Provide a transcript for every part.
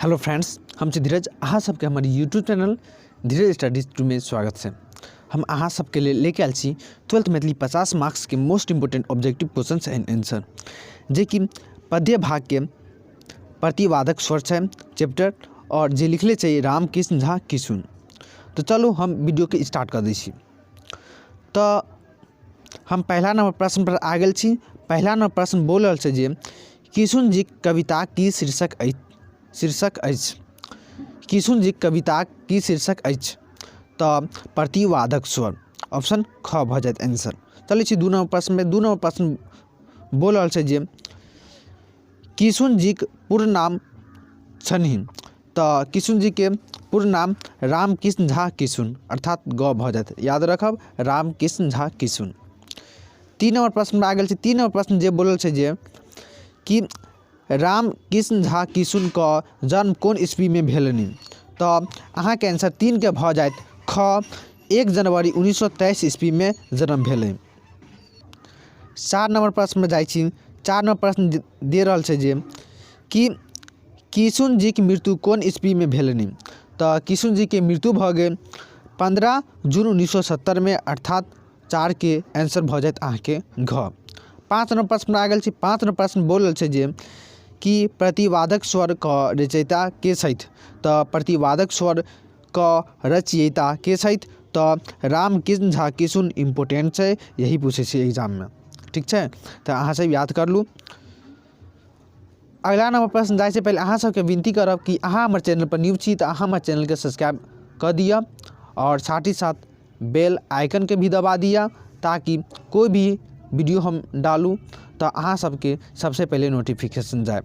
Hello friends, हम छी धीरज। अहाँ सबके हमारे यूट्यूब चैनल धीरज स्टडीज 2 में स्वागत है। हम अहाँ सबके लिए लेके आयल छी 12th मैथिली 50 मार्क्स के most important objective questions and answer, जे कि पद्य भाग के प्रतिवादक स्वर है चैप्टर और जे लिखले छै रामकृष्ण झा किशुन। तो चलो हम वीडियो के स्टार्ट कर दै छी। तो हम पहला नंबर प्रश्न पर आ गेल छी। पहला नंबर प्रश्न बोल रहल छै जे किशुन जी कविता की शीर्षक अछि। किशुन जी कविता की शीर्षक अछि तऽ प्रतिवादक स्वर, ऑप्शन ख भऽ जायत आंसर। चलै छी 2 नंबर प्रश्न में। 2 नंबर प्रश्न बोल रहल छै जे किशुन जी के पूर्ण नाम छनि तऽ किशुन जी के पूर्ण नाम रामकृष्ण झा किशुन अर्थात ग भऽ जायत। याद रखब रामकृष्ण झा किशुन। 3 नंबर प्रश्न में आ गेल छै। 3 नंबर प्रश्न जे बोलल छै जे कि रामकृष्ण झा किशुन का जन्म कोन ईस्वी में भेलनि तऽ अहाँ के आंसर 3 के भऽ जायत ख 1 जनवरी 1923 ईस्वी में जन्म भेलै। 4 नंबर प्रश्न में जाइ छी। 4 नंबर प्रश्न दे रहल छै जे कि किशुन जी के मृत्यु कोन ईस्वी में भेलनि तऽ किशुन जी के मृत्यु भऽ गेल 15 जून 1970 में अर्थात 4 के आंसर भऽ जायत अहाँ के घ। 5 नंबर प्रश्न में आ गेल छी। 5 नंबर प्रश्न बोल रहल छै जे कि प्रतिवादक स्वर का रचयिता के छथि तऽ प्रतिवादक स्वर का रचयिता के छथि तऽ रामकृष्ण झा किशुन इम्पोर्टेंट छै, यही पूछे छै एग्जाम में। ठीक छै, तो अहाँ सब याद कर लू। अगला नंबर प्रश्न जाए से पहले अहाँ सबके विनती करब कि अहाँ हमारे चैनल पर न्यू छी तो अहाँ हमारे चैनल के सब्सक्राइब कर दिया और साथ ही साथ बेल आइकन के भी दबा दिया ताकि कोई भी वीडियो हम डालूँ तो अहाँ सबके सबसे पहले नोटिफिकेशन जाए।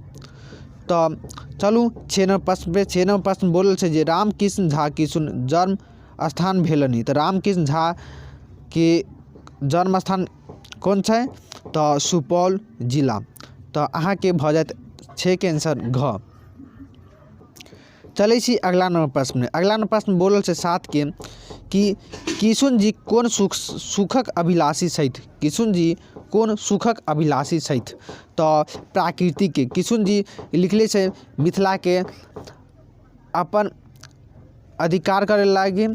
तो चलू 6 नंबर प्रश्न पे। 6 नंबर प्रश्न बोलल छै जे रामकृष्ण झा किशुन जन्म स्थान भेलनि तो रामकृष्ण झा के जन्म स्थान कौन छै तो सुपौल जिला। तो अहाँ के भऽ जायत 6 के आंसर घ। चलै छी अगला नंबर प्रश्न में। अगला नंबर प्रश्न बोलल छै 7 के कि किशुन जी कोन सुखक अभिलाषी छथि। किशुन जी कोन सुखक अभिलाषी छथि तऽ प्राकृतिक के। किशुन जी लिखले छै मिथिला के अपन अधिकार करे लागी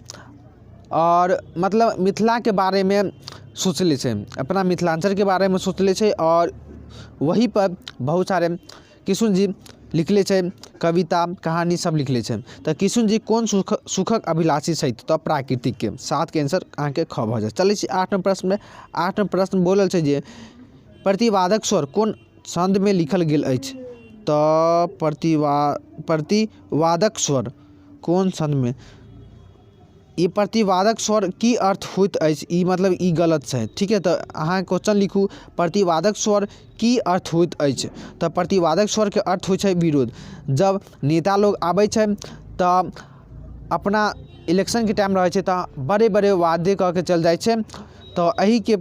और मतलब मिथिला के बारे में सोचले छै, अपना मिथिलांचल के बारे में सोचले छै और वही पर बहुत सारे किशुन जी लिखले छै कविता कहानी सब लिखले छै। तो किशुन जी कोन सुखक अभिलाषी छथि तऽ प्राकृतिक के। 7 के आंसर अहाँ के ख भऽ जायत। चलै छी 8 नंबर प्रश्न में। 8 नंबर प्रश्न बोलल छै जे प्रतिवादक स्वर कोन छंद में लिखल गेल अछि तऽ प्रतिवादक स्वर कोन छंद में। ये प्रतिवादक स्वर की अर्थ होइत अछि ई मतलब ई गलत छै। ठीक है, तो अहाँ क्वेश्चन लिखू प्रतिवादक स्वर की अर्थ होइत अछि तऽ प्रतिवादक स्वर के अर्थ होइ छै विरोध। जब नेता लोग आबै छै तऽ अपना इलेक्शन के टाइम रहे छै तऽ बड़े बड़े वादे कह के चल जाइ छै तो एही के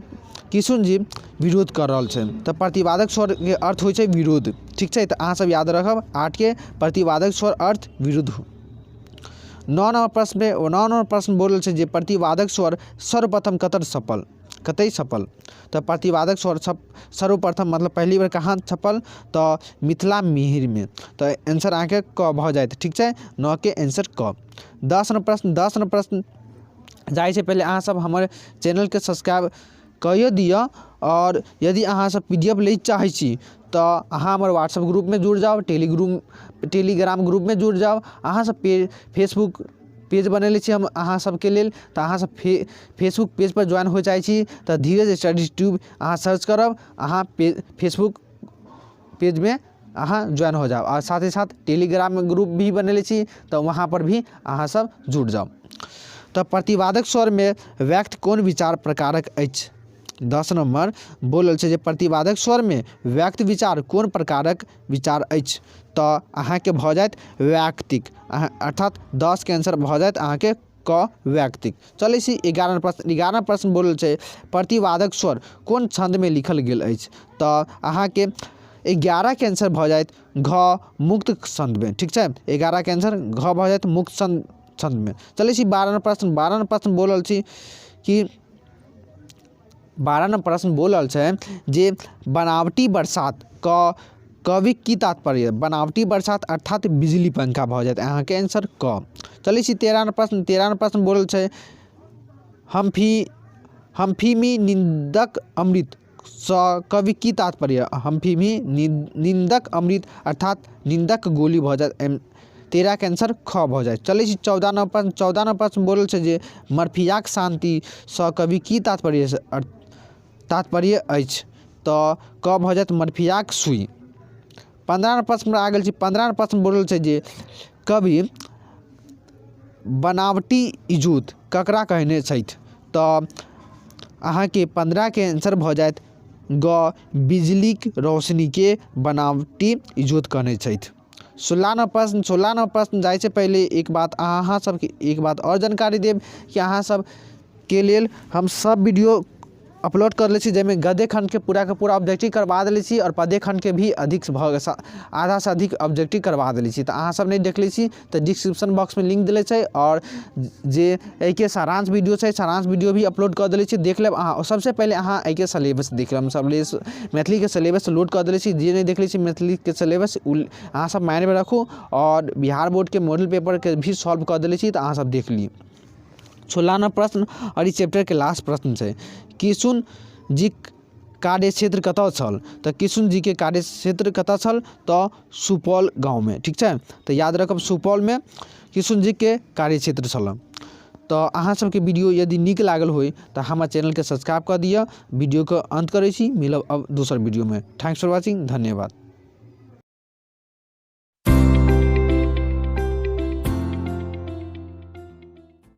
किशुन जी विरोध कर रहल छै तो प्रतिवादक स्वर के अर्थ होइ छै विरोध। ठीक है, तो अहाँ सब याद रखब 8 के प्रतिवादक स्वर अर्थ विरुद्ध। 9 नंबर प्रश्न में 9 नंबर प्रश्न बोलल छै जे प्रतिवादक स्वर सर्वप्रथम कतई छपल तो प्रतिवादक स्वर सर्वप्रथम मतलब पहली बार कहाँ छपल तो मिथिला मिहिर में। तो आंसर अहाँ के क भऽ जायत। ठीक है, 9 के आंसर क। 10 नंबर प्रश्न जाए से पहले अहाँ सब हमारे चैनल के सब्सक्राइब करिए दिया और यदि अहाँ सब PDF ले चाहे छी तो अहाँ हमारे व्हाट्सएप ग्रुप में जुड़ जाओ, टेलीग्राम ग्रुप में जुड़ जाओ। अहाँ सब फेसबुक पेज बनैले छी हम अहाँ सबके लेल तो अहाँ सब फेसबुक पेज पर ज्वाइन हो जाइ छी तो धीरज स्टडीज ट्यूब अहाँ सर्च करब, अहाँ फेसबुक पेज में अहाँ ज्वाइन हो जाओ और साथ ही साथ टेलीग्राम ग्रुप भी बनैले छी तो वहाँ पर भी अहाँ सब जुड़ जाओ। तो प्रतिवादक स्वर में व्यक्त कोन विचार प्रकारक अछि। 10 नंबर बोलल छै जे प्रतिवादक स्वर में व्यक्त विचार कोन प्रकारक विचार अछि तऽ अहाँ के भऽ जायत वैयक्तिक अर्थात 10 के आंसर भऽ जायत अहाँ के क वैयक्तिक। चलै छी 11 प्रश्न। 11 प्रश्न बोलल छै प्रतिवादक स्वर कोन छंद में लिखल गेल अछि तऽ अहाँ के 11 के आंसर भऽ जायत घ मुक्त छंद में। ठीक है, 11 के आंसर घ भऽ जायत मुक्त छंद में। चलै छी 12 प्रश्न। 12 प्रश्न बोलल छी कि 12 प्रश्न बोलल छै जे बनावटी बरसात का कविक की तात्पर्य बनावटी बरसात अर्थात बिजली पंखा भऽ जायत अहाँ के आंसर क। चलै छी 13 प्रश्न बोलल छै हम्फीमी निंदक अमृत सँ कवि की तात्पर्य हम्फीमी निंदक अमृत अर्थात निंदक गोली भऽ जायत 13 के आंसर ख भऽ जायत। चलै छी 14 प्रश्न बोलल छै जे मर्फियाक शांति सँ कवि की तात्पर्य अछि तऽ क भऽ जायत मर्फियाक सुई। 15 प्रश्न आ गेल छी 15 प्रश्न बोलल छै जे कवि बनावटी इजोत ककरा कहने छथि तऽ अहाँ के 15 के आंसर भऽ जायत ग बिजलीक रोशनी के बनावटी इजोत कहने छथि। 16 प्रश्न जाइ से पहले एक बात अहाँ सबके एक बात और जानकारी देब कि अहाँ सब के लेल हम सब वीडियो अपलोड कर लै छी जाहिमें गद्य खंड के पूरा ऑब्जेक्टिव करवा देले छी और पद्य खंड के भी आधा से अधिक ऑब्जेक्टिव करवा देले छी। तो अहाँ सब नहीं देख ली छी तो डिस्क्रिप्शन बॉक्स में लिंक दिले छै और जे एके सारांश वीडियो छै सारांश वीडियो भी अपलोड कर देले छी देख लेब अहाँ। सबसे पहले अहाँ एके सिलेबस देख लेब मैथिली के सिलेबस लोड कर देले छी जे नहीं देख ली छी मैथिली के सिलेबस अहाँ सब माइंड में रखू और बिहार बोर्ड के मॉडल पेपर के भी सॉल्व कर देले छी तो अहाँ सब देख ली। 16 प्रश्न और इस चैप्टर के लास्ट प्रश्न है किशुन जी कार्य क्षेत्र कतऽ छल तो किशुन जी के कार्य क्षेत्र कतऽ छल तो सुपौल गाँव में। ठीक है तो याद रखब सुपौल में किशुन जी के कार्य क्षेत्र छल। तो अहाँ सबके वीडियो यदि नीक लागल हो तो हमार चैनल के सब्सक्राइब कर दिया। वीडियो के अंत करे छी मिलब अब दूसर वीडियो में। थैंक्स फॉर वॉचिंग धन्यवाद।